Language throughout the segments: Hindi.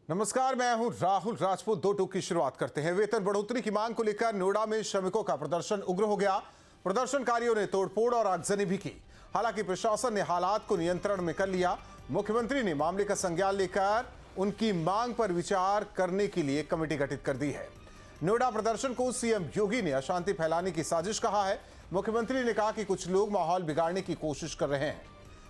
नमस्कार, मैं हूं राहुल राजपूत। दो टूक की शुरुआत करते हैं। वेतन बढ़ोतरी की मांग को लेकर नोएडा में श्रमिकों का प्रदर्शन उग्र हो गया। प्रदर्शनकारियों ने तोड़फोड़ और आगजनी भी की। हालांकि प्रशासन ने हालात को नियंत्रण में कर लिया। मुख्यमंत्री ने मामले का संज्ञान लेकर उनकी मांग पर विचार करने के लिए कमेटी गठित कर दी है। नोएडा प्रदर्शन को सीएम योगी ने अशांति फैलाने की साजिश कहा है। मुख्यमंत्री ने कहा कि कुछ लोग माहौल बिगाड़ने की कोशिश कर रहे हैं।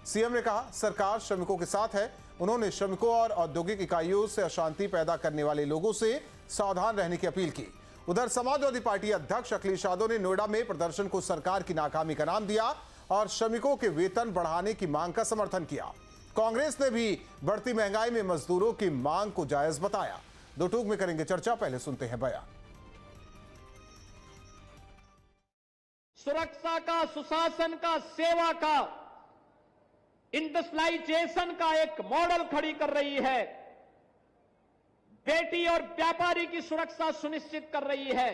सीएम ने कहा सरकार श्रमिकों के साथ है। उन्होंने श्रमिकों और औद्योगिक इकाइयों से अशांति पैदा करने वाले लोगों से सावधान रहने की अपील की। उधर समाजवादी पार्टी अध्यक्ष अखिलेश यादव ने नोएडा में प्रदर्शन को सरकार की नाकामी का नाम दिया और श्रमिकों के वेतन बढ़ाने की मांग का समर्थन किया। कांग्रेस ने भी बढ़ती महंगाई में मजदूरों की मांग को जायज बताया। दो टूक में करेंगे चर्चा, पहले सुनते हैं बयान। सुरक्षा का, सुशासन का, सेवा का, इंडस्ट्रियलाइजेशन का एक मॉडल खड़ी कर रही है। बेटी और व्यापारी की सुरक्षा सुनिश्चित कर रही है।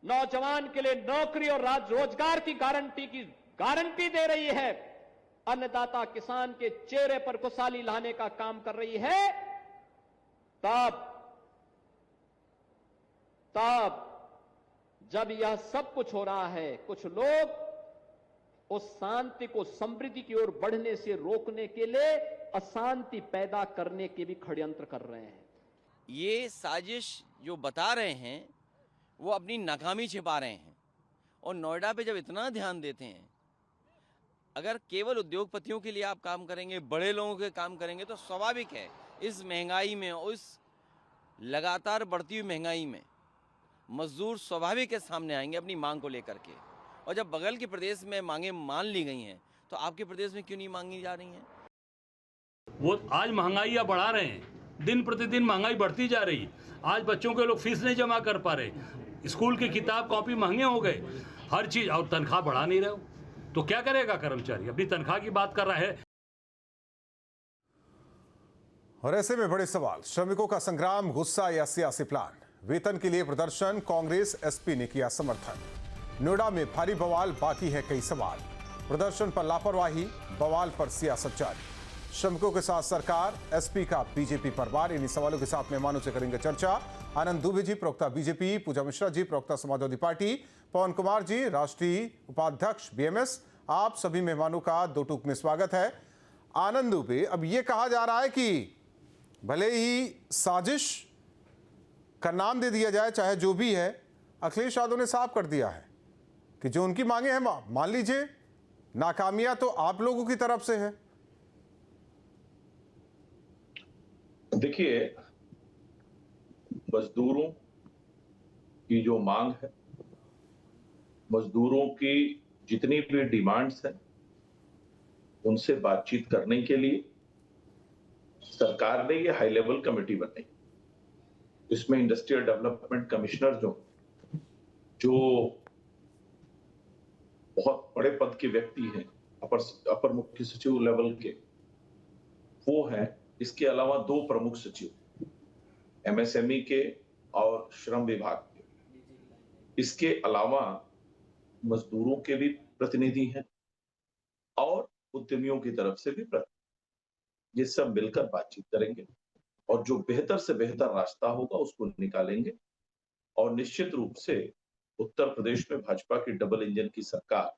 नौजवान के लिए नौकरी और रोजगार की गारंटी दे रही है। अन्नदाता किसान के चेहरे पर खुशहाली लाने का काम कर रही है। तब जब यह सब कुछ हो रहा है, कुछ लोग उस शांति को समृद्धि की ओर बढ़ने से रोकने के लिए अशांति पैदा करने के भी षड्यंत्र कर रहे हैं। ये साजिश जो बता रहे हैं वो अपनी नाकामी छिपा रहे हैं। और नोएडा पे जब इतना ध्यान देते हैं, अगर केवल उद्योगपतियों के लिए आप काम करेंगे, बड़े लोगों के काम करेंगे, तो स्वाभाविक है इस महंगाई में, उस लगातार बढ़ती हुई महंगाई में मजदूर स्वाभाविक है सामने आएंगे अपनी मांग को लेकर के। और जब बगल के प्रदेश में मांगे मान ली गई हैं, तो आपके प्रदेश में क्यों नहीं मांगी जा रही हैं? वो आज महंगाई बढ़ा रहे हैं, दिन प्रतिदिन महंगाई बढ़ती जा रही। आज बच्चों के लोग फीस नहीं जमा कर पा रहे, स्कूल की किताब कॉपी महंगे हो गए, हर चीज, और तनख्वाह बढ़ा नहीं रहे हो, तो क्या करेगा कर्मचारी? अपनी तनख्वाह की बात कर रहा है। और ऐसे में बड़े सवाल, श्रमिकों का संग्राम, गुस्सा या सियासी प्लान? वेतन के लिए प्रदर्शन, कांग्रेस एसपी ने किया समर्थन। नोएडा में भारी बवाल, बाकी है कई सवाल। प्रदर्शन पर लापरवाही, बवाल पर सियासत जारी। श्रमिकों के साथ सरकार, एसपी का बीजेपी पर वार। इन्हीं सवालों के साथ मेहमानों से करेंगे चर्चा। आनंद दुबे जी, प्रवक्ता बीजेपी, पूजा मिश्रा जी, प्रवक्ता समाजवादी पार्टी, पवन कुमार जी, राष्ट्रीय उपाध्यक्ष बीएमएस, आप सभी मेहमानों का दो टूक में स्वागत है। आनंद दुबे, अब यह कहा जा रहा है कि भले ही साजिश का नाम दे दिया जाए, चाहे जो भी है, अखिलेश यादव ने साफ कर दिया है कि जो उनकी मांगे हैं, मान लीजिए, नाकामियां तो आप लोगों की तरफ से है। देखिए, मजदूरों की जो मांग है, मजदूरों की जितनी भी डिमांड्स हैं, उनसे बातचीत करने के लिए सरकार ने ये हाई लेवल कमेटी बनाई। इसमें इंडस्ट्रियल डेवलपमेंट कमिश्नर जो बहुत बड़े पद के व्यक्ति हैं, अपर मुख्य सचिव लेवल के, वो हैं। इसके अलावा दो प्रमुख सचिव एमएसएमई के और श्रम विभाग के, इसके अलावा मजदूरों के भी प्रतिनिधि हैं और उद्यमियों की तरफ से भी प्रतिनिधि। ये सब मिलकर बातचीत करेंगे और जो बेहतर से बेहतर रास्ता होगा उसको निकालेंगे। और निश्चित रूप से उत्तर प्रदेश में भाजपा की डबल इंजन की सरकार,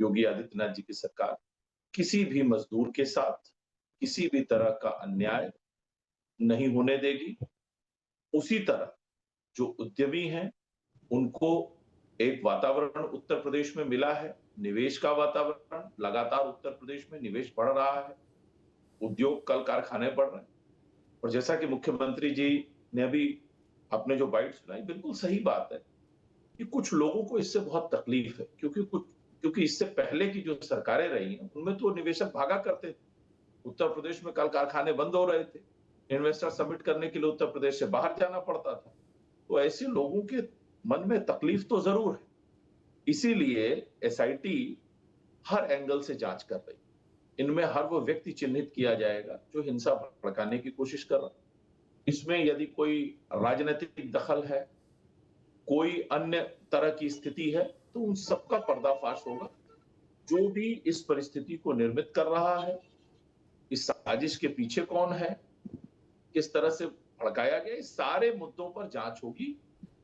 योगी आदित्यनाथ जी की सरकार, किसी भी मजदूर के साथ किसी भी तरह का अन्याय नहीं होने देगी। उसी तरह जो उद्यमी हैं, उनको एक वातावरण उत्तर प्रदेश में मिला है, निवेश का वातावरण। लगातार उत्तर प्रदेश में निवेश बढ़ रहा है, उद्योग कल कारखाने बढ़ रहे हैं। और जैसा कि मुख्यमंत्री जी ने अभी अपने जो बाइट सुनाई, बिल्कुल सही बात है कि कुछ लोगों को इससे बहुत तकलीफ है, क्योंकि इससे पहले की जो सरकारें रही हैं, उनमें तो निवेशक भागा करते थे। उत्तर प्रदेश में कल कारखाने बंद हो रहे थे, इन्वेस्टर सबमिट करने के लिए उत्तर प्रदेश से बाहर जाना पड़ता था। तो ऐसे लोगों के मन में तकलीफ तो जरूर है। इसीलिए एसआईटी हर एंगल से जांच कर रही। इनमें हर वो व्यक्ति चिन्हित किया जाएगा जो हिंसा भड़काने की कोशिश कर रहा है। इसमें यदि कोई राजनीतिक दखल है, कोई अन्य तरह की स्थिति है, तो उन सबका पर्दाफाश होगा। जो भी इस परिस्थिति को निर्मित कर रहा है, इस साजिश के पीछे कौन है, किस तरह से भड़काया गया, इस सारे मुद्दों पर जांच होगी।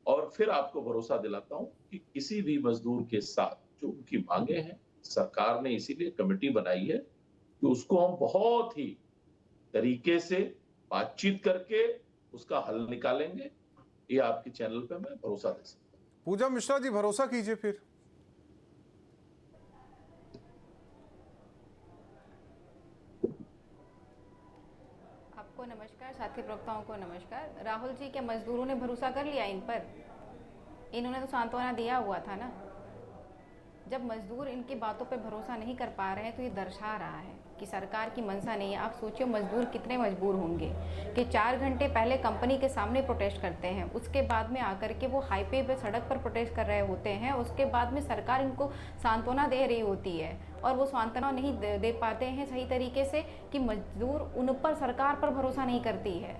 और फिर आपको भरोसा दिलाता हूं कि किसी भी मजदूर के साथ जो उनकी मांगे हैं, सरकार ने इसीलिए कमेटी बनाई है कि उसको हम बहुत ही तरीके से बातचीत करके उसका हल निकालेंगे। ये आपके चैनल पे मैं भरोसा दे सकता हूं। पूजा मिश्रा जी, भरोसा कीजिए फिर। आपको नमस्कार, साथी प्रवक्ताओं को नमस्कार। राहुल जी, क्या मजदूरों ने भरोसा कर लिया इन पर? इन्होंने तो सांत्वना दिया हुआ था ना। जब मजदूर इनकी बातों पे भरोसा नहीं कर पा रहे हैं तो ये दर्शा रहा है कि सरकार की मंशा नहीं है। आप सोचिए मजदूर कितने मजबूर होंगे कि 4 घंटे पहले कंपनी के सामने प्रोटेस्ट करते हैं, उसके बाद में आकर के वो हाईवे पे सड़क पर प्रोटेस्ट कर रहे होते हैं, उसके बाद में सरकार इनको सांत्वना दे रही होती है और वो सांत्वना नहीं दे पाते हैं सही तरीके से कि मजदूर उन पर, सरकार पर भरोसा नहीं करती है।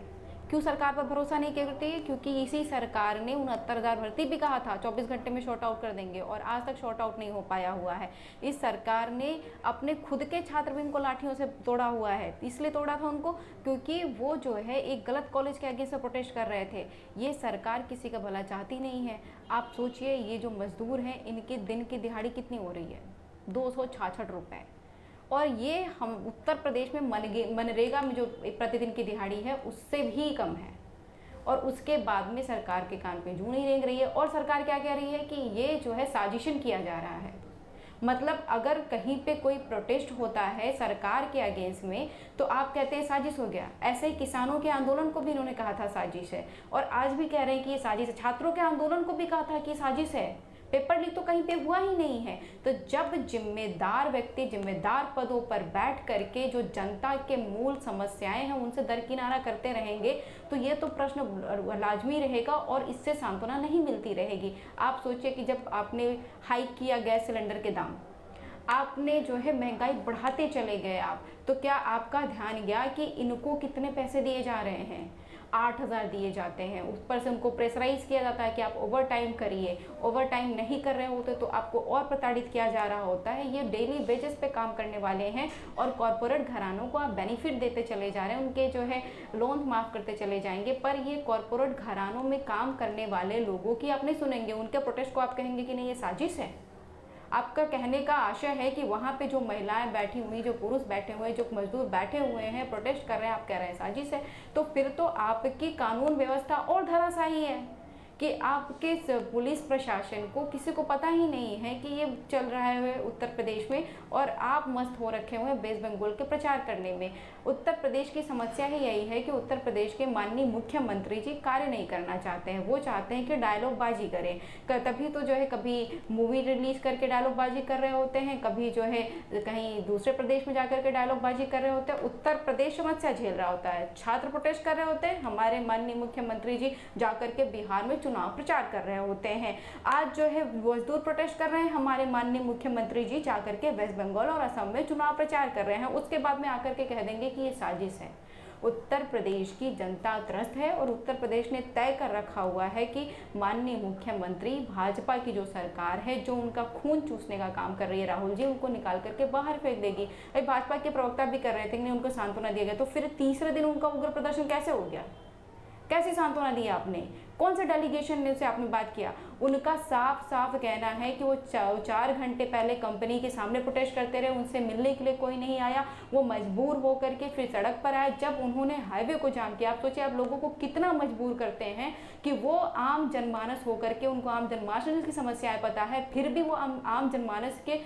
क्यों सरकार पर भरोसा नहीं करती है? क्योंकि इसी सरकार ने 69,000 भर्ती भी कहा था 24 घंटे में शॉर्ट आउट कर देंगे और आज तक शॉर्ट आउट नहीं हो पाया हुआ है। इस सरकार ने अपने खुद के छात्र भी इनको लाठियों से तोड़ा हुआ है। इसलिए तोड़ा था उनको क्योंकि वो जो है एक गलत कॉलेज के अगेंस्ट प्रोटेस्ट कर रहे थे। ये सरकार किसी का भला चाहती नहीं है। आप सोचिए ये जो मजदूर हैं इनके दिन की दिहाड़ी कितनी हो रही है? 266 रुपये। और ये हम उत्तर प्रदेश में मनरेगा में जो प्रतिदिन की दिहाड़ी है उससे भी कम है। और उसके बाद में सरकार के कान पे जूं नहीं रेंग रही है। और सरकार क्या कह रही है कि ये जो है साजिशन किया जा रहा है। मतलब अगर कहीं पे कोई प्रोटेस्ट होता है सरकार के अगेंस्ट में तो आप कहते हैं साजिश हो गया। ऐसे ही किसानों के आंदोलन को भी इन्होंने कहा था साजिश है और आज भी कह रहे हैं कि ये साजिश है। छात्रों के आंदोलन को भी कहा था कि साजिश है। पेपर लीक तो कहीं पे हुआ ही नहीं है। तो जब जिम्मेदार व्यक्ति जिम्मेदार पदों पर बैठ करके जो जनता के मूल समस्याएं हैं उनसे दरकिनारा करते रहेंगे तो ये तो प्रश्न लाजमी रहेगा और इससे सांत्वना नहीं मिलती रहेगी। आप सोचिए कि जब आपने हाइक किया गैस सिलेंडर के दाम, आपने जो है महंगाई बढ़ाते चले गए आप, तो क्या आपका ध्यान गया कि इनको कितने पैसे दिए जा रहे हैं? 8,000 दिए जाते हैं। उस पर से उनको प्रेशराइज किया जाता है कि आप ओवर टाइम करिए। ओवर टाइम नहीं कर रहे होते तो आपको और प्रताड़ित किया जा रहा होता है। ये डेली वेजेस पे काम करने वाले हैं और कॉरपोरेट घरानों को आप बेनिफिट देते चले जा रहे हैं, उनके जो है लोन माफ़ करते चले जाएंगे। पर ये कॉरपोरेट घरानों में काम करने वाले लोगों की आप नहीं सुनेंगे। उनके प्रोटेस्ट को आप कहेंगे कि नहीं ये साजिश है। आपका कहने का आशय है कि वहाँ पे जो महिलाएं बैठी हुई, जो पुरुष बैठे हुए, जो मजदूर बैठे हुए हैं, प्रोटेस्ट कर रहे हैं, आप कह रहे हैं साजिश है। तो फिर तो आपकी कानून व्यवस्था और धराशायी है कि आपके पुलिस प्रशासन को किसी को पता ही नहीं है कि ये चल रहा है उत्तर प्रदेश में और आप मस्त हो रखे हुए हैं वेस्ट बंगाल के प्रचार करने में। उत्तर प्रदेश की समस्या ही यही है कि उत्तर प्रदेश के माननीय मुख्यमंत्री जी कार्य नहीं करना चाहते हैं। वो चाहते हैं कि डायलॉग बाजी करें। तभी तो जो है कभी मूवी रिलीज करके डायलॉग बाजी कर रहे होते हैं, कभी जो है कहीं दूसरे प्रदेश में जाकर के डायलॉग बाजी कर रहे होते हैं। उत्तर प्रदेश समस्या झेल रहा होता है, छात्र प्रोटेस्ट कर रहे होते हैं, हमारे माननीय मुख्यमंत्री जी जाकर के बिहार में चुनाव प्रचार कर रहे होते हैं। आज जो है मजदूर प्रोटेस्ट कर रहे हैं, हमारे माननीय मुख्यमंत्री जी जाकर के वेस्ट बंगाल और असम में चुनाव प्रचार कर रहे हैं। उसके बाद में आकर के कह देंगे कि ये साजिश है। उत्तर प्रदेश की जनता त्रस्त है और उत्तर प्रदेश ने तय कर रखा हुआ है कि माननीय मुख्यमंत्री भाजपा की जो सरकार है जो उनका खून चूसने का काम कर रही है राहुल जी, उनको निकाल करके बाहर फेंक देगी। भाई भाजपा के प्रवक्ता भी कर रहे थे कि उनको सांत्वना दिया गया, तो फिर तीसरे दिन उनका उग्र प्रदर्शन कैसे हो गया? कैसी सांत्वना दी आपने? कौन से डेलीगेशन से आपने बात किया? उनका साफ साफ कहना है कि वो 4 घंटे पहले कंपनी के सामने प्रोटेस्ट करते रहे, उनसे मिलने के लिए कोई नहीं आया। वो मजबूर होकर के फिर सड़क पर आए जब उन्होंने हाईवे को जाम किया। आप सोचिए आप लोगों को कितना मजबूर करते हैं कि वो आम जनमानस होकर के, उनको आम जनमानस की समस्याएं पता है, फिर भी वो आम जनमानस के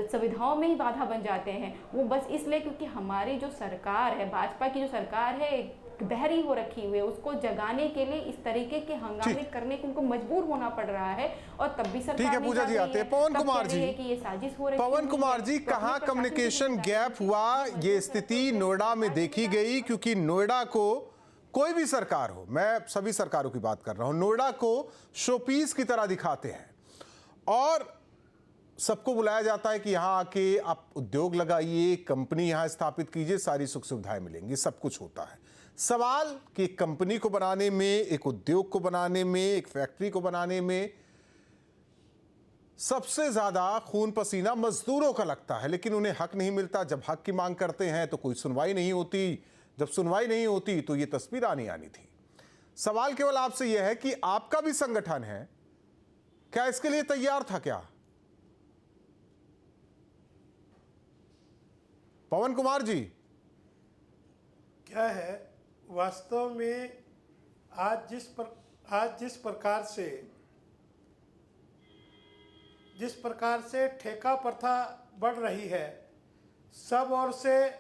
सुविधाओं में ही बाधा बन जाते हैं। वो बस इसलिए क्योंकि हमारी जो सरकार है, भाजपा की जो सरकार है, बहरी हो रखी हुई है, उसको जगाने के लिए इस तरीके के हंगामे करने को उनको मजबूर होना पड़ रहा है। और तब भी सरकार ठीक है पूजा जी, आते हैं पवन कुमार जी। कि ये साजिश हो रही है। पवन कुमार जी, कहां कम्युनिकेशन गैप हुआ? ये स्थिति नोएडा में देखी गई क्योंकि नोएडा को कोई भी सरकार हो, मैं सभी सरकारों की बात कर रहा हूं, नोएडा को शोपीस की तरह दिखाते हैं और सबको बुलाया जाता है कि यहां आके आप उद्योग लगाइए, कंपनी यहां स्थापित कीजिए, सारी सुख सुविधाएं मिलेंगी, सब कुछ होता है। सवाल कि एक कंपनी को बनाने में, एक उद्योग को बनाने में, एक फैक्ट्री को बनाने में सबसे ज्यादा खून पसीना मजदूरों का लगता है, लेकिन उन्हें हक नहीं मिलता। जब हक की मांग करते हैं तो कोई सुनवाई नहीं होती, जब सुनवाई नहीं होती तो ये तस्वीर आनी आनी थी। सवाल केवल आपसे यह है कि आपका भी संगठन है, क्या इसके लिए तैयार था क्या? पवन कुमार जी, क्या है वास्तव में आज जिस प्रकार से ठेका प्रथा बढ़ रही है, सब ओर से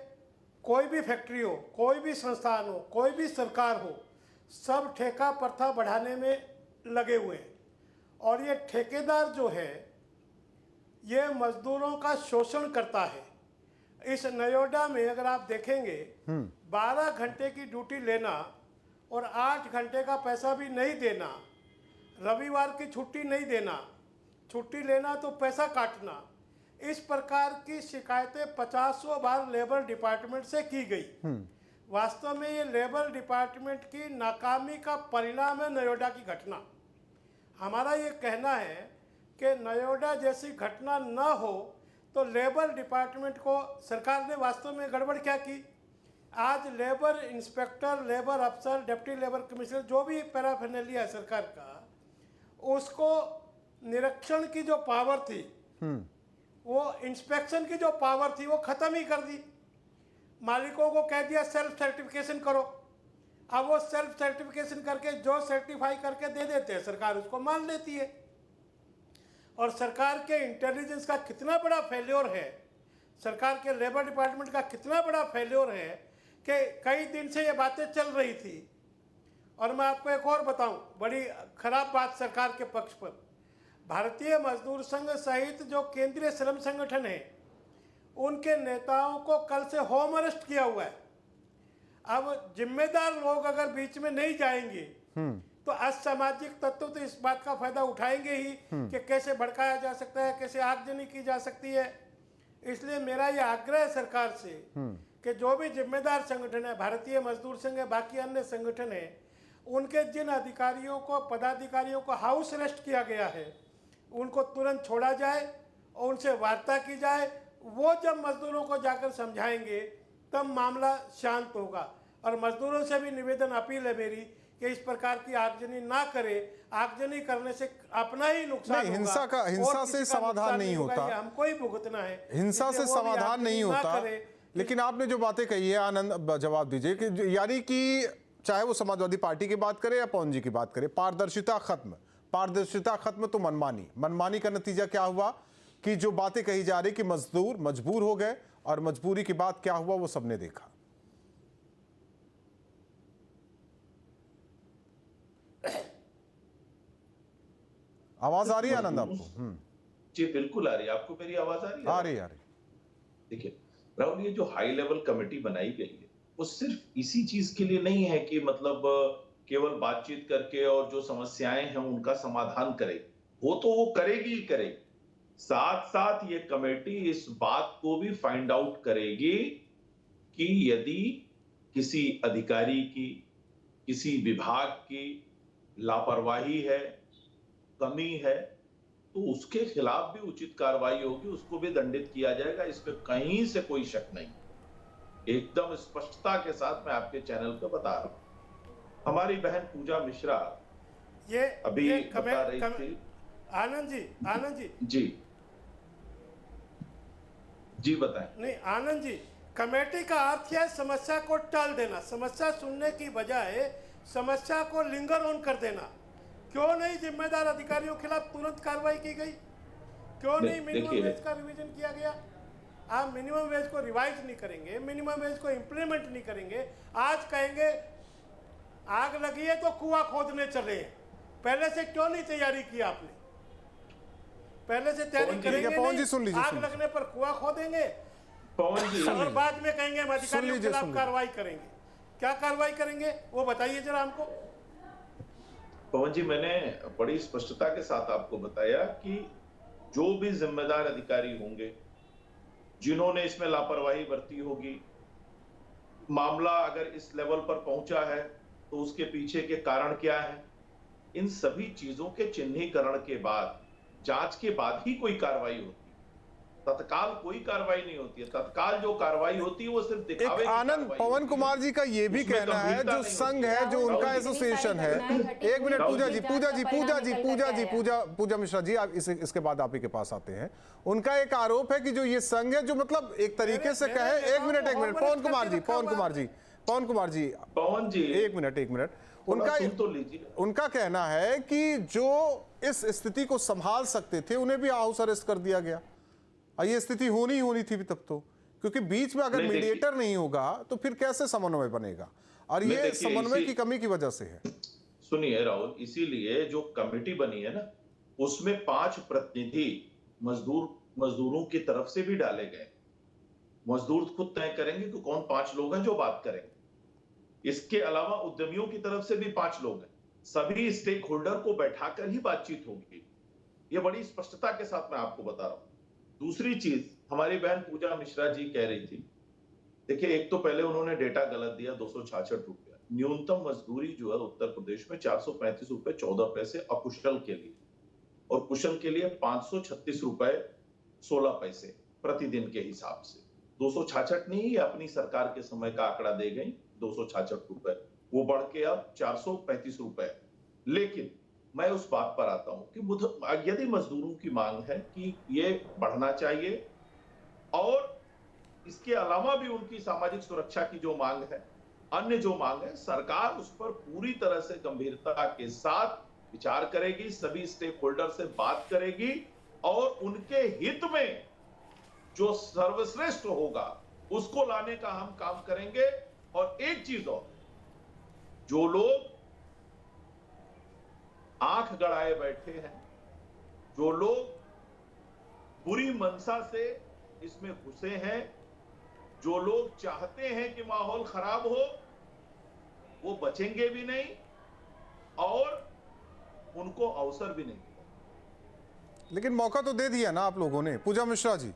कोई भी फैक्ट्री हो, कोई भी संस्थान हो, कोई भी सरकार हो, सब ठेका प्रथा बढ़ाने में लगे हुए हैं। और ये ठेकेदार जो है ये मजदूरों का शोषण करता है। इस नोएडा में अगर आप देखेंगे 12 घंटे की ड्यूटी लेना और 8 घंटे का पैसा भी नहीं देना, रविवार की छुट्टी नहीं देना, छुट्टी लेना तो पैसा काटना, इस प्रकार की शिकायतें 50 बार लेबर डिपार्टमेंट से की गई। वास्तव में ये लेबर डिपार्टमेंट की नाकामी का परिणाम है नोएडा की घटना। हमारा ये कहना है कि नोएडा जैसी घटना न हो तो लेबर डिपार्टमेंट को सरकार ने वास्तव में गड़बड़ क्या की? आज लेबर इंस्पेक्टर, लेबर अफसर, डिप्टी लेबर कमिश्नर, जो भी पैराफर्नेलिया है सरकार का, उसको निरीक्षण की जो पावर थी, वो इंस्पेक्शन की जो पावर थी, वो खत्म ही कर दी। मालिकों को कह दिया सेल्फ सर्टिफिकेशन करो। अब वो सेल्फ सर्टिफिकेशन करके जो सर्टिफाई करके दे देते हैं, सरकार उसको मान लेती है। और सरकार के इंटेलिजेंस का कितना बड़ा फेल्योर है, सरकार के लेबर डिपार्टमेंट का कितना बड़ा फेल्योर है कि कई दिन से ये बातें चल रही थी। और मैं आपको एक और बताऊं, बड़ी खराब बात सरकार के पक्ष पर, भारतीय मजदूर संघ सहित जो केंद्रीय श्रम संगठन है, उनके नेताओं को कल से होम अरेस्ट किया हुआ है। अब जिम्मेदार लोग अगर बीच में नहीं जाएंगे तो असामाजिक तत्व तो इस बात का फायदा उठाएंगे ही कि कैसे भड़काया जा सकता है, कैसे आगजनी की जा सकती है। इसलिए मेरा ये आग्रह है सरकार से कि जो भी जिम्मेदार संगठन है, भारतीय मजदूर संघ है, बाकी अन्य संगठन है, उनके जिन अधिकारियों को, पदाधिकारियों को हाउस अरेस्ट किया गया है, उनको तुरंत छोड़ा जाए और उनसे वार्ता की जाए। वो जब मजदूरों को जाकर समझाएंगे तब मामला शांत होगा। और मजदूरों से भी निवेदन, अपील है मेरी कि इस प्रकार की आगजनी ना करे। आगजनी करने से अपना ही नुकसान होगा। हिंसा से समाधान नहीं होता, हमको ही भुगतना है। हिंसा से समाधान नहीं होता। लेकिन आपने जो बातें कही है, आनंद जवाब दीजिए कि यानी कि चाहे वो समाजवादी पार्टी की बात करे या पवन जी की बात करे, पारदर्शिता खत्म तो मनमानी का नतीजा क्या हुआ कि जो बातें कही जा रही कि मजदूर मजबूर हो गए, और मजबूरी की बात क्या हुआ वो सबने देखा। आवाज आ रही है आनंद आपको? जी बिल्कुल आ रही है। आपको मेरी आवाज आ रही है? आ रही। देखिए राहुल, ये जो हाई लेवल कमेटी बनाई गई है वो सिर्फ इसी चीज के लिए नहीं है कि मतलब केवल बातचीत करके और जो समस्याएं हैं उनका समाधान करे। वो तो वो करेगी ही करेगी। साथ साथ ये कमेटी इस बात को भी फाइंड आउट करेगी कि यदि किसी अधिकारी की, किसी विभाग की लापरवाही है, कमी है, तो उसके खिलाफ भी उचित कार्रवाई होगी, उसको भी दंडित किया जाएगा। इस पे कहीं से कोई शक नहीं, एकदम स्पष्टता के साथ मैं आपके चैनल पे बता रहा हूं। हमारी बहन पूजा मिश्रा ये अभी बता रही थी। आनंद जी जी बताएं। नहीं आनंद जी, कमेटी का अर्थ है समस्या को टाल देना, समस्या सुनने की बजाय समस्या को लिंगर ऑन कर देना। क्यों नहीं जिम्मेदार अधिकारियों के खिलाफ तुरंत कार्रवाई की गई? क्यों नहीं मिनिमम वेज का रिवीजन किया गया? आप मिनिमम वेज को रिवाइज नहीं करेंगे, मिनिमम वेज को इंप्लीमेंट नहीं करेंगे। आज कहेंगे आग लगी है तो कुआं खोदने चले, पहले से क्यों नहीं तैयारी की आपने? पहले से तैयारी करेंगे नहीं, आग लगने पर कुआं खोदेंगे और बाद में कहेंगे हम अधिकारियों के खिलाफ कार्रवाई करेंगे। क्या कार्रवाई करेंगे वो बताइए जरा हमको। पवन जी, मैंने बड़ी स्पष्टता के साथ आपको बताया कि जो भी जिम्मेदार अधिकारी होंगे, जिन्होंने इसमें लापरवाही बरती होगी, मामला अगर इस लेवल पर पहुंचा है तो उसके पीछे के कारण क्या है, इन सभी चीजों के चिन्हीकरण के बाद, जांच के बाद ही कोई कार्रवाई होती। तत्काल कोई कार्रवाई नहीं होती है। तत्काल जो कार्रवाई होती है वो सिर्फ दिखावे एक की आनंद कार्रवाई पवन होती है। कुमार जी का ये भी उसमें कहना है, गंभीरता जो नहीं संघ होती है, जो राहुल उनका जी, एसोसिएशन है। इतनी सारी घटनाएं एक मिनट घटी, पूजा जी, परिणाम निकल पूजा मिश्रा जी, आप इसके बाद आप ही के पास आते हैं। उनका एक आरोप है कि जो ये संघ है, जो मतलब एक तरीके से कहे, एक मिनट पवन कुमार जी, पवन जी एक मिनट उनका सुन तो लीजिए। उनका कहना है कि जो इस स्थिति को संभाल सकते थे उन्हें भी हाउस अरेस्ट कर दिया गया। ये स्थिति होनी थी तब तो, क्योंकि बीच में अगर मीडिएटर नहीं होगा तो फिर कैसे समन्वय बनेगा, और ये समन्वय की कमी की वजह से है। सुनिए राहुल, इसीलिए जो कमेटी बनी है ना, उसमें 5 प्रतिनिधि मजदूरों की तरफ से भी डाले गए। मजदूर खुद तय करेंगे कि कौन 5 लोग हैं जो बात करेंगे। इसके अलावा उद्यमियों की तरफ से भी 5 लोग हैं। सभी स्टेक होल्डर को बैठाकर ही बातचीत होगी। ये बड़ी स्पष्टता के साथ मैं आपको बता रहा हूं। दूसरी चीज हमारी बहन पूजा मिश्रा जी कह रही थी, देखिए एक तो पहले उन्होंने डेटा गलत दिया, 266 रुपया। न्यूनतम मजदूरी जो है उत्तर प्रदेश में 435 रुपए 14 पैसे अकुशल के लिए, और कुशल के लिए 536 रुपए 16 पैसे प्रतिदिन के हिसाब से। 266 नहीं, ये अपनी सरकार के समय का आंकड़ा दे गई, 266 रुपए, वो बढ़ के अब 435 रुपए। लेकिन मैं उस बात पर आता हूं कि यदि मजदूरों की मांग है कि ये बढ़ना चाहिए, और इसके अलावा भी उनकी सामाजिक सुरक्षा की जो मांग है, अन्य जो मांग है, सरकार उस पर पूरी तरह से गंभीरता के साथ विचार करेगी, सभी स्टेक होल्डर से बात करेगी, और उनके हित में जो सर्वश्रेष्ठ होगा उसको लाने का हम काम करेंगे। और एक चीज और, जो लोग आंख गड़ाए बैठे हैं, जो लोग बुरी मनसा से इसमें घुसे हैं, जो लोग चाहते हैं कि माहौल खराब हो, वो बचेंगे भी नहीं और उनको अवसर भी नहीं मिलेगा। लेकिन मौका तो दे दिया ना आप लोगों ने। पूजा मिश्रा जी,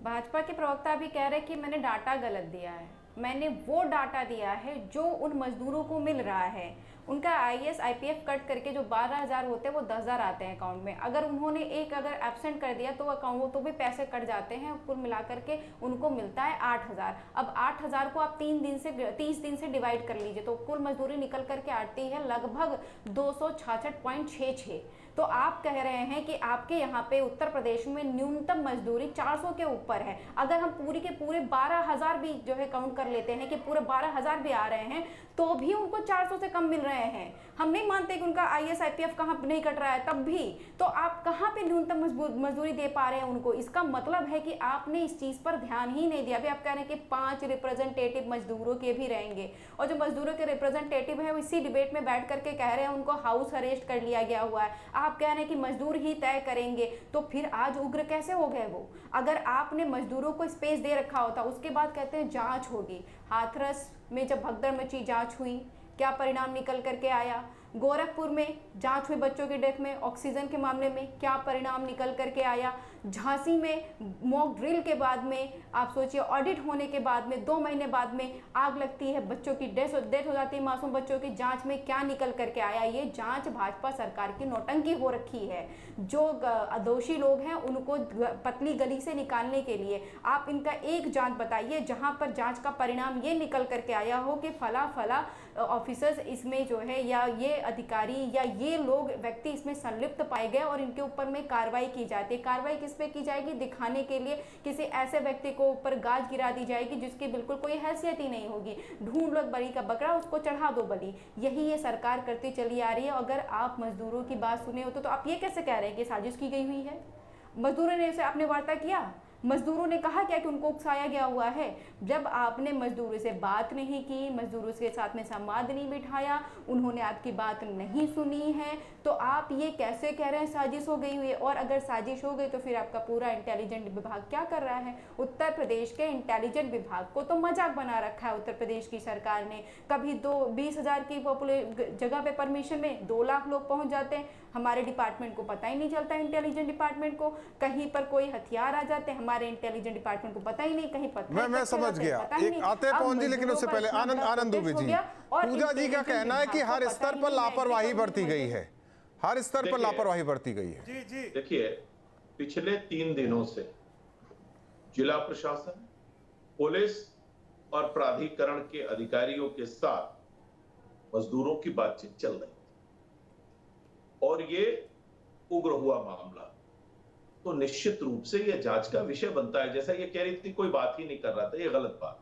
भाजपा के प्रवक्ता भी कह रहे हैं कि मैंने डाटा गलत दिया है। मैंने वो डाटा दिया है जो उन मजदूरों को मिल रहा है। उनका आईएएस आईपीएफ कट करके जो 12,000 होते हैं वो 10,000 आते हैं अकाउंट में। अगर उन्होंने अगर एब्सेंट कर दिया तो अकाउंट वो तो भी पैसे कट जाते हैं। कुल मिलाकर के उनको मिलता है 8,000। अब 8,000 को आप 30 दिन से डिवाइड कर लीजिए तो कुल मजदूरी निकल करके आती है लगभग 266.66। तो आप कह रहे हैं कि आपके यहाँ पे उत्तर प्रदेश में न्यूनतम मजदूरी 400 के ऊपर है। अगर हम पूरी के पूरे 12,000 भी जो है काउंट कर लेते हैं कि पूरे 12,000 भी आ रहे हैं तो भी उनको 400 से कम मिल रहे हैं। हम नहीं मानते कि उनका आईएएस आईपीएफ कहाँ नहीं कट रहा है, तब भी तो आप कहाँ पे न्यूनतम मजदूरी दे पा रहे हैं उनको। इसका मतलब है कि आपने इस चीज पर ध्यान ही नहीं दिया। अभी आप कह रहे हैं कि 5 रिप्रेजेंटेटिव मजदूरों के भी रहेंगे, और जो मजदूरों के रिप्रेजेंटेटिव है वो इसी डिबेट में बैठ करके कह रहे हैं उनको हाउस अरेस्ट कर लिया गया हुआ है। आप कह रहे हैं कि मजदूर ही तय करेंगे, तो फिर आज उग्र कैसे हो गए वो? अगर आपने मजदूरों को स्पेस दे रखा होता, उसके बाद कहते हैं जांच होगी। हाथरस में जब भगदड़ मची जांच हुई, क्या परिणाम निकल करके आया? गोरखपुर में जांच हुई बच्चों की डेथ में, ऑक्सीजन के मामले में क्या परिणाम निकल करके आया? झांसी में मॉक ड्रिल के बाद में आप सोचिए ऑडिट होने के बाद में 2 महीने बाद में आग लगती है, बच्चों की डेथ हो जाती है, मासूम बच्चों की। जांच में क्या निकल करके आया? ये जांच भाजपा सरकार की नौटंकी हो रखी है। जो दोषी लोग हैं उनको पतली गली से निकालने के लिए आप इनका एक जांच बताइए जहां पर जांच का परिणाम ये निकल करके आया हो कि फला फला ऑफिसर्स इसमें जो है या ये अधिकारी या ये लोग व्यक्ति इसमें संलिप्त पाए गए और इनके ऊपर में कार्रवाई की जाती है। कार्रवाई किस पे की जाएगी? दिखाने के लिए किसी ऐसे व्यक्ति को ऊपर गाज गिरा दी जाएगी जिसकी बिल्कुल कोई हैसियत ही नहीं होगी। ढूंढ लो बलि का बकरा, उसको चढ़ा दो बलि। यही ये सरकार करती चली आ रही है। अगर आप मजदूरों की बात सुने होते तो आप ये कैसे कह रहे हैं कि साजिश की गई हुई है? मजदूरों ने इसे आपने वार्ता किया? मजदूरों ने कहा क्या कि उनको उकसाया गया हुआ है? जब आपने मजदूरों से बात नहीं की, मजदूरों के साथ में संवाद नहीं बिठाया, उन्होंने आपकी बात नहीं सुनी है, तो आप ये कैसे कह रहे हैं साजिश हो गई हुई है? और अगर साजिश हो गई तो फिर आपका पूरा इंटेलिजेंट विभाग क्या कर रहा है? उत्तर प्रदेश के इंटेलिजेंट विभाग को तो मजाक बना रखा है उत्तर प्रदेश की सरकार ने। कभी 20,000 की जगह पे परमिशन में 2 लाख लोग पहुंच जाते हैं। हमारे डिपार्टमेंट को पता ही नहीं चलता, इंटेलिजेंस डिपार्टमेंट को। कहीं पर कोई हथियार आ जाते हैं, हमारे इंटेलिजेंस डिपार्टमेंट को पता ही नहीं, कहीं पता मैं समझ गया। एक आते हैं पवन जी, लेकिन उससे पहले आनंद दुबे जी, पूजा जी का कहना है कि हर स्तर पर लापरवाही बरती गई है, हर स्तर पर लापरवाही बरती गई है। जी जी देखिए, पिछले 3 दिनों से जिला प्रशासन, पुलिस और प्राधिकरण के अधिकारियों के साथ मजदूरों की बातचीत चल रही थी और ये उग्र हुआ मामला, तो निश्चित रूप से यह जांच का विषय बनता है। जैसा ये कह रही थी कोई बात ही नहीं कर रहा था, ये गलत बात।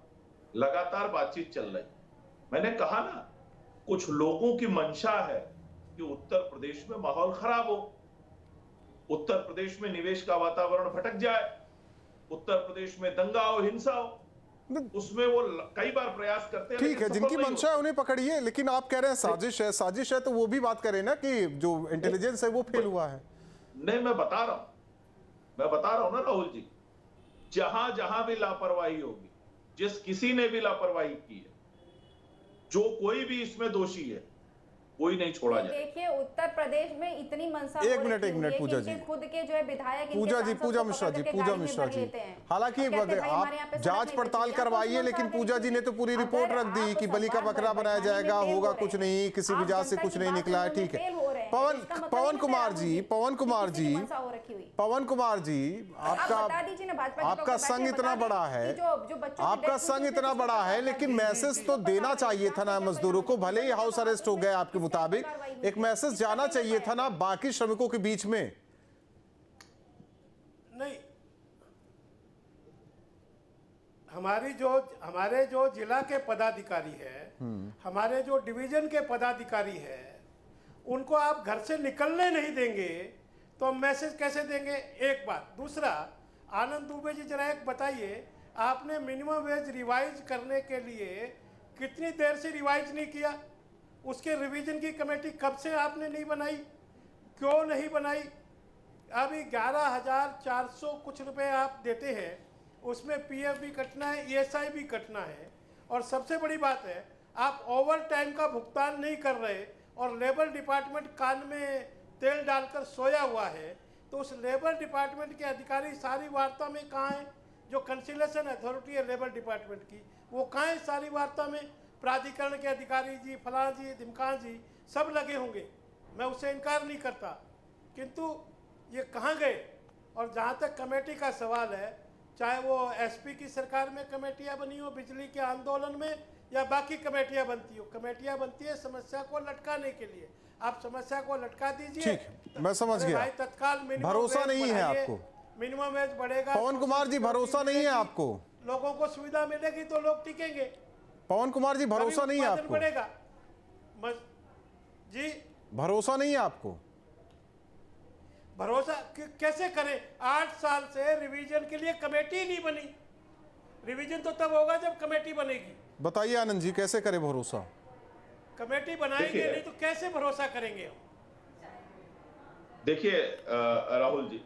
लगातार बातचीत चल रही। मैंने कहा ना, कुछ लोगों की मंशा है कि उत्तर प्रदेश में माहौल खराब हो, उत्तर प्रदेश में निवेश का वातावरण भटक जाए, उत्तर प्रदेश में दंगा हो, हिंसा हो। उसमें वो कई बार प्रयास करते हैं। ठीक है, जिनकी मंशा है उन्हें पकड़िए, लेकिन आप कह रहे हैं साजिश है, साजिश है तो वो भी बात करें ना कि जो इंटेलिजेंस है वो फेल हुआ है। नहीं, मैं बता रहा हूं ना राहुल जी, जहां जहां भी लापरवाही होगी, जिस किसी ने भी लापरवाही की है, जो कोई भी इसमें दोषी है, कोई नहीं छोड़ा जाए। देखिए, उत्तर प्रदेश में इतनी मनसा एक मिनट पूजा जी, खुद के जो है विधायक, पूजा मिश्रा जी, हालांकि आप जांच पड़ताल करवाइए, लेकिन पूजा जी ने तो पूरी रिपोर्ट रख दी कि बलि का बकरा बनाया जाएगा, होगा कुछ नहीं, किसी भी जांच से कुछ नहीं निकला है। ठीक है, पवन कुमार जी, आपका संघ इतना बड़ा है, आपका संघ इतना बड़ा है, लेकिन मैसेज तो देना चाहिए था ना मजदूरों को। भले ही हाउस अरेस्ट हो गए आपके मुताबिक, एक मैसेज जाना चाहिए था ना बाकी श्रमिकों के बीच में। नहीं, हमारे जो जिला के पदाधिकारी है, हमारे जो डिवीजन के पदाधिकारी है, उनको आप घर से निकलने नहीं देंगे तो हम मैसेज कैसे देंगे? एक बात। दूसरा, आनंद दुबे जी जरा एक बताइए, आपने मिनिमम वेज रिवाइज करने के लिए कितनी देर से रिवाइज नहीं किया? उसके रिवीजन की कमेटी कब से आपने नहीं बनाई? क्यों नहीं बनाई? अभी 11,400 कुछ रुपए आप देते हैं, उसमें पीएफ भी कटना है, ईएसआई भी कटना है, और सबसे बड़ी बात है आप ओवर टाइम का भुगतान नहीं कर रहे, और लेबर डिपार्टमेंट कान में तेल डालकर सोया हुआ है। तो उस लेबर डिपार्टमेंट के अधिकारी सारी वार्ता में कहाँ हैं? जो कंसिलेशन अथॉरिटी है लेबर डिपार्टमेंट की, वो कहाँ है सारी वार्ता में? प्राधिकरण के अधिकारी जी, फलां जी, धिमकान जी सब लगे होंगे, मैं उससे इनकार नहीं करता, किंतु ये कहाँ गए? और जहाँ तक कमेटी का सवाल है, चाहे वो एसपी की सरकार में कमेटियाँ बनी हो बिजली के आंदोलन में, या बाकी कमेटियाँ बनती हो, कमेटियाँ बनती है समस्या को लटकाने के लिए। आप समस्या को लटका दीजिए। ठीक है, मैं समझ गया। तत्काल भरोसा नहीं है आपको? मिनिमम वेज बढ़ेगा। पवन कुमार जी, भरोसा नहीं है आपको? लोगों को सुविधा मिलेगी तो लोग टिकेंगे। पवन कुमार जी, भरोसा नहीं है आपको? बढ़ेगा जी, भरोसा नहीं है आपको? भरोसा कैसे करें? 8 साल से रिवीजन के लिए कमेटी नहीं बनी। रिवीजन तो तब होगा जब कमेटी बनेगी। बताइए आनंद जी, कैसे करें भरोसा? कमेटी बनाएंगे नहीं तो कैसे भरोसा करेंगे? देखिए राहुल जी,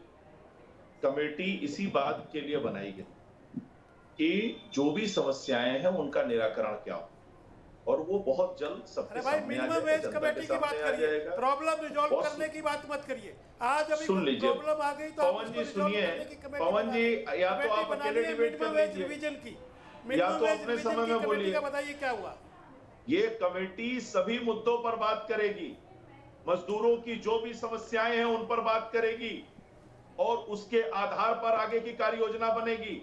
कमेटी इसी बात के लिए बनाई गई कि जो भी समस्याएं हैं उनका निराकरण क्या हो, और वो बहुत जल्द सबके सामने आ जाएगा। मिनिमम वेज कमेटी की बात करिए, प्रॉब्लम रिजॉल्व करने की बात मत करिए। आज अभी सुन लीजिए, प्रॉब्लम आ गई तो पवन जी सुनिए, पवन जी या तो आप अकेले डिबेट कर लीजिए, रिवीजन की, या तो अपने समय में बोलिए। बताइए क्या हुआ? ये कमेटी सभी मुद्दों पर बात करेगी, मजदूरों की जो भी समस्याएं हैं उन पर बात करेगी, और उसके आधार पर आगे की कार्य योजना बनेगी।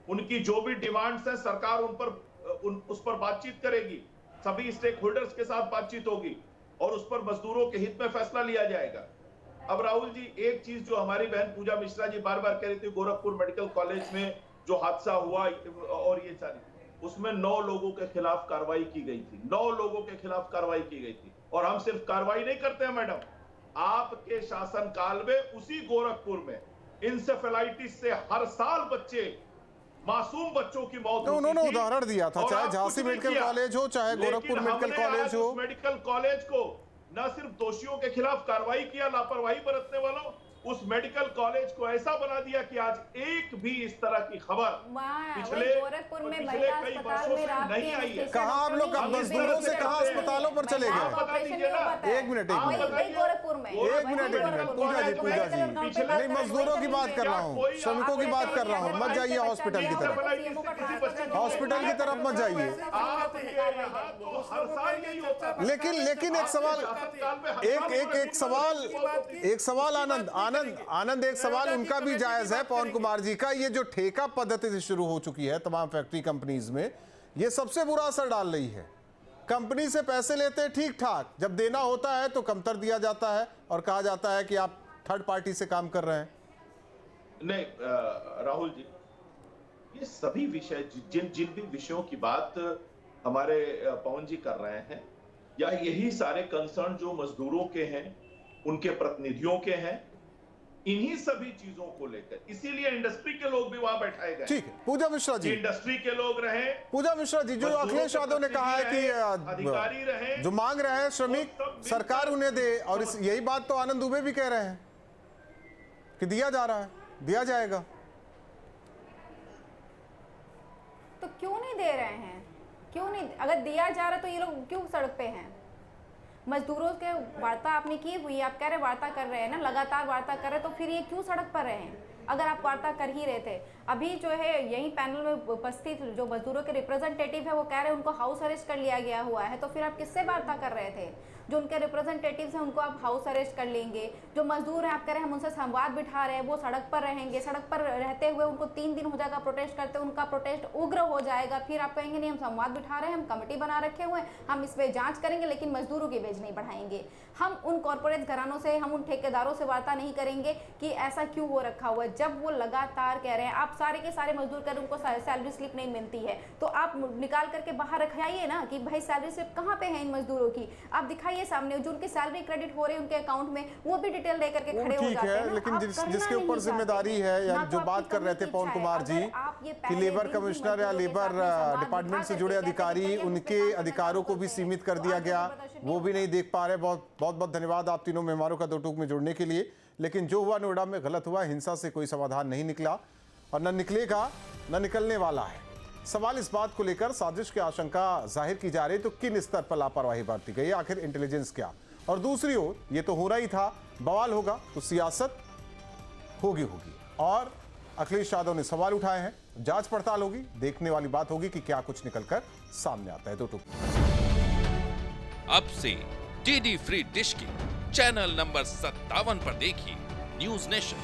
उनकी जो भी डिमांड्स हैं सरकार उस पर बातचीत करेगी, सभी स्टेक होल्डर्स के साथ बातचीत होगी, और उस पर मजदूरों के हित में फैसला लिया जाएगा। अब राहुल जी, एक चीज जो हमारी बहन पूजा मिश्रा जी बार बार कह रही थी, गोरखपुर मेडिकल कॉलेज में जो हादसा हुआ और ये सारी, उसमें 9 लोगों के खिलाफ कार्रवाई की गई थी, 9 लोगों के खिलाफ कार्रवाई की गई थी। और हम सिर्फ कार्रवाई नहीं करते हैं मैडम, आपके शासन काल में उसी गोरखपुर में इंसेफेलाइटिस से हर साल मासूम बच्चों की मौत होती थी। उन्होंने उदाहरण दिया था, चाहे झांसी मेडिकल कॉलेज हो, चाहे गोरखपुर मेडिकल कॉलेज हो। मेडिकल कॉलेज को न सिर्फ दोषियों के खिलाफ कार्रवाई किया, लापरवाही बरतने वालों, उस मेडिकल कॉलेज को ऐसा बना दिया कि आज एक भी इस तरह की खबर पिछले गोरखपुर में पिछले महिला कई अस्पताल वर्षों में से रात नहीं आई है। कहाँ आप लोग अब मजदूरों से कहाँ अस्पतालों पर चले आप गए? बता दीजिए ना। एक मिनट गोरखपुर में एक मिनट पूजा जी नहीं, मजदूरों की बात कर रहा हूँ, श्रमिकों की बात कर रहा हूँ। मत जाइए हॉस्पिटल की तरफ, हॉस्पिटल की तरफ मत जाइए। हर साल यही होता है। लेकिन एक सवाल आनंद एक सवाल उनका भी जायज है, पवन कुमार जी का। ये जो ठेका पद्धति से शुरू हो चुकी है तमाम फैक्ट्री कंपनीज में, ये सबसे बुरा असर डाल रही है। कंपनी से पैसे लेते हैं ठीक ठाक, जब देना होता है तो कमतर दिया जाता है और कहा जाता है कि आप थर्ड पार्टी से काम कर रहे हैं। नहीं राहुल जी, ये सभी विषय जिन भी विषयों की बात हमारे पवन जी कर रहे हैं, या यही सारे कंसर्न जो मजदूरों के हैं, उनके प्रतिनिधियों के हैं, इन्हीं सभी चीजों को लेकर इसीलिए इंडस्ट्री के लोग भी वहां बैठाए गए। ठीक है पूजा मिश्रा जी, इंडस्ट्री के लोग रहे, पूजा मिश्रा जी, जो अखिलेश यादव ने कहा है कि अधिकारी रहे, जो मांग रहे हैं श्रमिक सरकार उन्हें दे, और यही बात तो आनंद दुबे भी कह रहे हैं कि दिया जा रहा है, दिया जाएगा। तो क्यों नहीं दे रहे हैं? क्यों नहीं? अगर दिया जा रहा है तो ये लोग क्यों सड़क पे हैं? मजदूरों के वार्ता आपने की हुई, आप कह रहे वार्ता कर रहे हैं ना, लगातार वार्ता कर रहे हैं, तो फिर ये क्यों सड़क पर रहे हैं अगर आप वार्ता कर ही रहे थे? अभी जो है यही पैनल में उपस्थित जो मजदूरों के रिप्रेजेंटेटिव है वो कह रहे हैं उनको हाउस अरेस्ट कर लिया गया हुआ है, तो फिर आप किससे वार्ता कर रहे थे? जो उनके रिप्रेजेंटेटिव्स हैं उनको आप हाउस अरेस्ट कर लेंगे, जो मजदूर हैं आप कह रहे हैं हम उनसे संवाद बिठा रहे हैं, वो सड़क पर रहेंगे, सड़क पर रहते हुए उनको 3 दिन हो जाएगा प्रोटेस्ट करते, उनका प्रोटेस्ट उग्र हो जाएगा, फिर आप कहेंगे नहीं हम संवाद बिठा रहे हैं, हम कमेटी बना रखे हुए हैं, हम इस पर जांच करेंगे लेकिन मजदूरों की वेज नहीं बढ़ाएंगे। हम उन कॉर्पोरेट घरानों से, हम उन ठेकेदारों से वार्ता नहीं करेंगे कि ऐसा क्यों हो रखा हुआ है, जब वो लगातार कह रहे हैं आप सारे के सारे मजदूर कर उनको सैलरी स्लिप नहीं मिलती है, तो आप निकाल करके बाहर रखाइए ना कि भाई सैलरी स्लिप कहाँ पे है इन मजदूरों की, आप दिखाइए सामने, जो उनकी सैलरी क्रेडिट हो रही है उनके अकाउंट में वो भी डिटेल दे करके खड़े हो जाते हैं। लेकिन जिसके ऊपर जिम्मेदारी है, या जो बात कर रहे थे पवन कुमार जी कि लेबर कमिश्नर या लेबर डिपार्टमेंट से जुड़े अधिकारी, उनके अधिकारों को भी सीमित कर दिया गया, वो भी नहीं देख पा रहे। बहुत धन्यवाद आप तीनों मेहमानों का दो टूक में जुड़ने के लिए। लेकिन जो हुआ नोएडा में गलत हुआ, हिंसा से कोई समाधान नहीं निकला और न निकलेगा, न निकलने वाला है। सवाल इस बात को लेकर साजिश की आशंका जाहिर की जा रही, तो किन स्तर पर लापरवाही बरती गई, आखिर इंटेलिजेंस क्या? और दूसरी ओर ये तो हो रहा ही था, बवाल होगा तो सियासत होगी और अखिलेश यादव ने सवाल उठाए हैं, जांच पड़ताल होगी, देखने वाली बात होगी कि क्या कुछ निकलकर सामने आता है। दो टूक अब से डीडी फ्री डिश की चैनल नंबर 57 पर देखिए न्यूज नेशन।